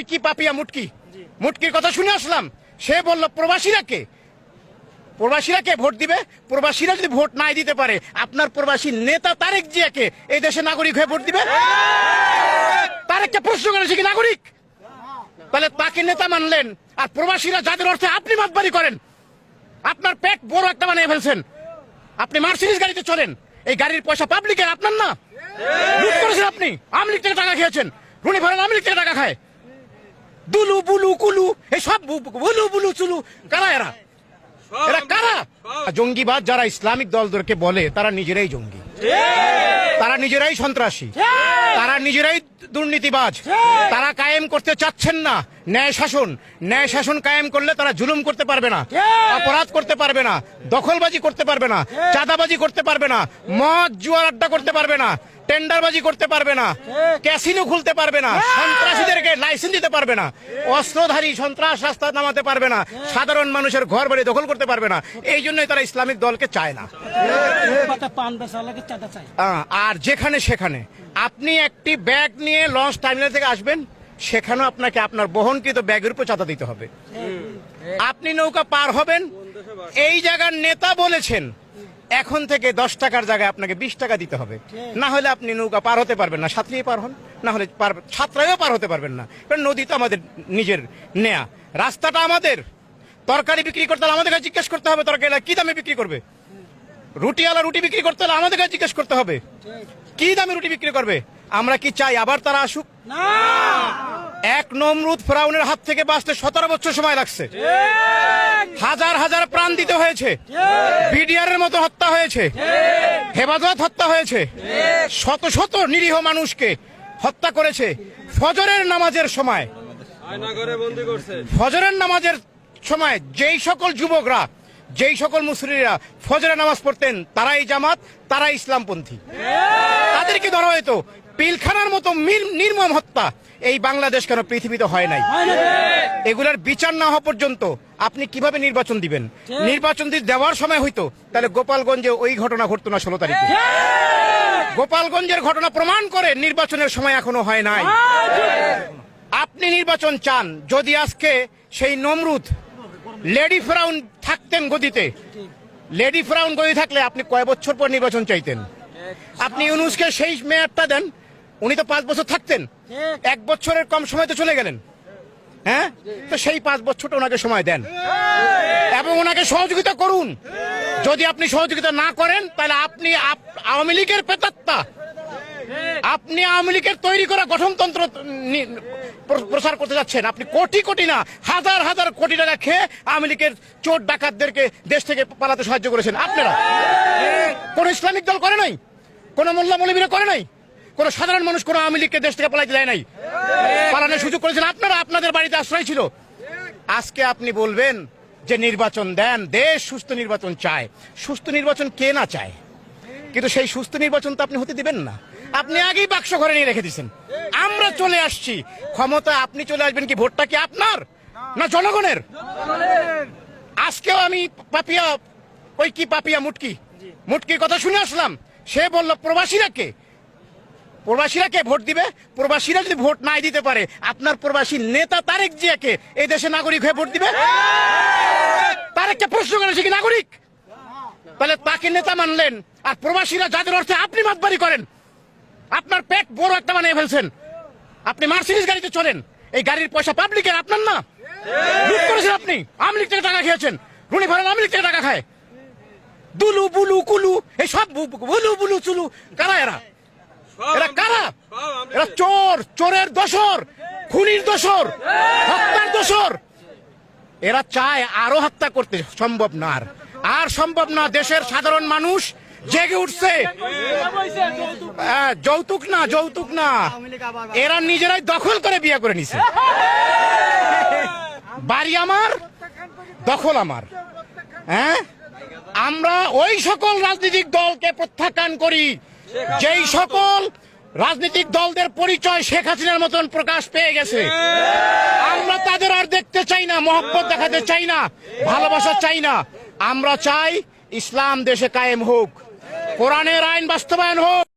কি পাপিয়া মুটকি মুটকির কথা শুনে আসলাম। সে বলল প্রবাসীরা কে ভোট দিবে? প্রবাসীরা যদি ভোট নাই দিতে পারে, আপনার প্রবাসী নেতা তারেক জিয়াকে এই দেশে নাগরিক হয়ে ভোট দিবে? তারেককে প্রশ্ন করেছে কি নাগরিক? তাহলে তাকে নেতা মানলেন, আর প্রবাসীরা যাদের অর্থে আপনি মাতবাড়ি করেন, আপনার পেট বড় একটা বানিয়ে ফেলছেন। আপনি মার্সিডিজ গাড়িতে চলেন, এই গাড়ির পয়সা পাবলিকের, আপনার না। লুট করেছেন আপনি, আওয়ামী লীগ থেকে টাকা খেয়েছেন। রুনি ভরেন আওয়ামী লীগ থেকে টাকা খায়। দুলু বুলু কুলু এই সব বুলু বুলু চুলু কারা? এরা কারা? জঙ্গিবাদ যারা ইসলামিক দলদেরকে বলে, তারা নিজেরাই জঙ্গি, তারা নিজেরাই সন্ত্রাসী, তারা নিজেরাই দুর্নীতিবাজ। তারা কায়েম করতে চাচ্ছেন না ন্যায় শাসন। ন্যায় শাসন কায়েম করলে তারা জুলুম করতে পারবে না, অপরাধ করতে পারবে না, দখলবাজি করতে পারবে না, চাঁদাবাজি করতে পারবে না, মদ জুয়ার আড্ডা করতে পারবে না, টেন্ডারবাজি করতে পারবে না, ক্যাসিনো খুলতে পারবে না, সন্ত্রাসীদেরকে লাইসেন্স দিতে পারবে না, অস্ত্রধারী সন্ত্রাস রাস্তা নামাতে পারবে না, সাধারণ মানুষের ঘর বাড়ি দখল করতে পারবে না। এই জন্যই তারা ইসলামিক দলকে চায় না। আর যেখানে সেখানে আপনি একটি ব্যাগ নিয়ে লঞ্চ টার্মিনাল থেকে আসবেন, সেখানেও আপনাকে আপনার বহনকৃত ব্যাগের উপর চাঁদা দিতে হবে। আপনি নৌকা পার হবেন, এই জায়গার নেতা বলেছেন এখন থেকে 10 টাকার জায়গায় আপনাকে 20 টাকা দিতে হবে, না হলে আপনি নৌকা পার হতে পারবেন না। সাঁতরিয়ে পার হন, না হলে সাঁতরাইও পার হতে পারবেন না। কারণ নদী তো আমাদের নিজের নেয়া, রাস্তাটা আমাদের। তরকারি বিক্রি করতে হলে আমাদের কাছে জিজ্ঞেস করতে হবে তরকারি কি দামে বিক্রি করবে। রুটিওয়ালা রুটি বিক্রি করতে হলে আমাদের কাছে জিজ্ঞেস করতে হবে কি দামে রুটি বিক্রি করবে। আমরা কি চাই আবার তারা আসুক? এক নমরুদ ফেরাউনের হাত থেকে বাঁচতে 17 বছর সময় লাগছে, হাজার হাজার প্রাণ দিতে হয়েছে, বিডিআর মতো হত্যা হয়েছে, হেফাজত হত্যা হয়েছে, শত শত নিরীহ মানুষকে হত্যা করেছে। ফজরের নামাজের সময়, ফজরের নামাজের সময় যেই সকল যুবকরা, যেই সকল মুসলিরা ফজরের নামাজ পড়তেন, তারাই জামাত, তারাই ইসলামপন্থী। তাদেরকে ধরা হয়তো। পিলখানার মতো নির্মম হত্যা এই বাংলাদেশ কেন পৃথিবীতে হয় নাই? এগুলার বিচার না হওয়া পর্যন্ত আপনি কিভাবে নির্বাচন দিবেন? নির্বাচন দেওয়ার সময় হইতো, তাহলে গোপালগঞ্জে ওই ঘটনা ঘটতো না 16 তারিখে। গোপালগঞ্জের ঘটনা প্রমাণ করে নির্বাচনের সময় এখনো হয় নাই। আপনি নির্বাচন চান, যদি আজকে সেই নমরুদ লেডি ফেরাউন থাকতেন গদিতে, লেডি ফেরাউন গদি থাকলে আপনি কয় বছর পর নির্বাচন চাইতেন? আপনি ইউনূসকে সেই মেয়াদটা দেন, উনি তো 5 বছর থাকতেন, 1 বছরের কম সময় তো চলে গেলেন। হ্যাঁ, তো সেই 5 বছরটা ওনাকে সময় দেন এবং ওনাকে সহযোগিতা করুন। যদি আপনি সহযোগিতা না করেন, তাহলে আপনি আওয়ামী লীগের প্রেতাত্মা, আপনি আওয়ামী লীগের তৈরি করা গঠনতন্ত্র প্রচার করতে যাচ্ছেন। আপনি কোটি কোটি না, হাজার হাজার কোটি টাকা খেয়ে আওয়ামী লীগের চোর ডাকাতদেরকে দেশ থেকে পালাতে সাহায্য করেছেন আপনারা। কোন ইসলামিক দল করে নাই, কোন মোল্লা মৌলবীরা করে নাই, কোন সাধারণ মানুষ কোন আওয়ামী লীগকে দেশ থেকে পালাইতে দেয় নাই। পালানোর সুযোগ করেছেন আপনারা, আপনাদের বাড়িতে আশ্রয় ছিল। আজকে আপনি বলবেন যে নির্বাচন দেন, দেশ সুস্থ নির্বাচন চায়। সুস্থ নির্বাচন কে না চায়? কিন্তু সেই সুস্থ নির্বাচন তো আপনি হতে দিবেন না। আপনি আগেই বাক্স ঘরে নিয়ে রেখে দিচ্ছেন। আমরা চলে আসছি ক্ষমতা, আপনি চলে আসবেন কি? ভোটটা কি আপনার না জনগণের? আজকেও আমি পাপিয়া, ওই কি পাপিয়া মুটকির কথা শুনে আসলাম। সে বলল প্রবাসীরা কে ভোট দিবে? প্রবাসীরা যদি ভোট নাই দিতে পারে, আপনার প্রবাসী নেতা তারেক জিয়াকে এই দেশে নাগরিক হয়ে ভোট দিবে? তারেককে প্রশ্ন করেছে কি নাগরিক? তাহলে তাকে নেতা মানলেন, আর প্রবাসীরা যাদের অর্থে আপনি মাতবাড়ি করেন, আপনার পেট বড় একটা বানিয়ে ফেলছেন। আপনি মার্সিডিজ গাড়িতে চলেন, এই গাড়ির পয়সা পাবলিকের, আপনার না। লুট করেছেন আপনি, আওয়ামী লীগ থেকে টাকা খেয়েছেন। রুনি ভরেন আওয়ামী লীগ থেকে টাকা খায়। দুলু বুলু কুলু এই সব বুলু বুলু চুলু কারা? এরা কারা? এরা চোর, চোরের দোসর, খুনির দোসর, হত্যার দোসর। এরা চায় আরো হত্যা করতে, সম্ভব না, আর সম্ভব না। দেশের সাধারণ মানুষ জেগে উঠছে। যৌতুক না, এরা নিজেরাই দখল করে বিয়ে করে নিছে। বাড়ি আমার, দখল আমার। হ্যাঁ, আমরা ওই সকল রাজনৈতিক দলকে প্রত্যাখ্যান করি যেই সকল রাজনৈতিক দলদের পরিচয় শেখ হাসিনার মতন প্রকাশ পেয়ে গেছে। আমরা তাদের আর দেখতে চাই না, মহব্বত দেখাতে চাই না, ভালোবাসা চাই না। আমরা চাই ইসলাম দেশে কায়েম হোক, কোরআনের আইন বাস্তবায়ন হোক।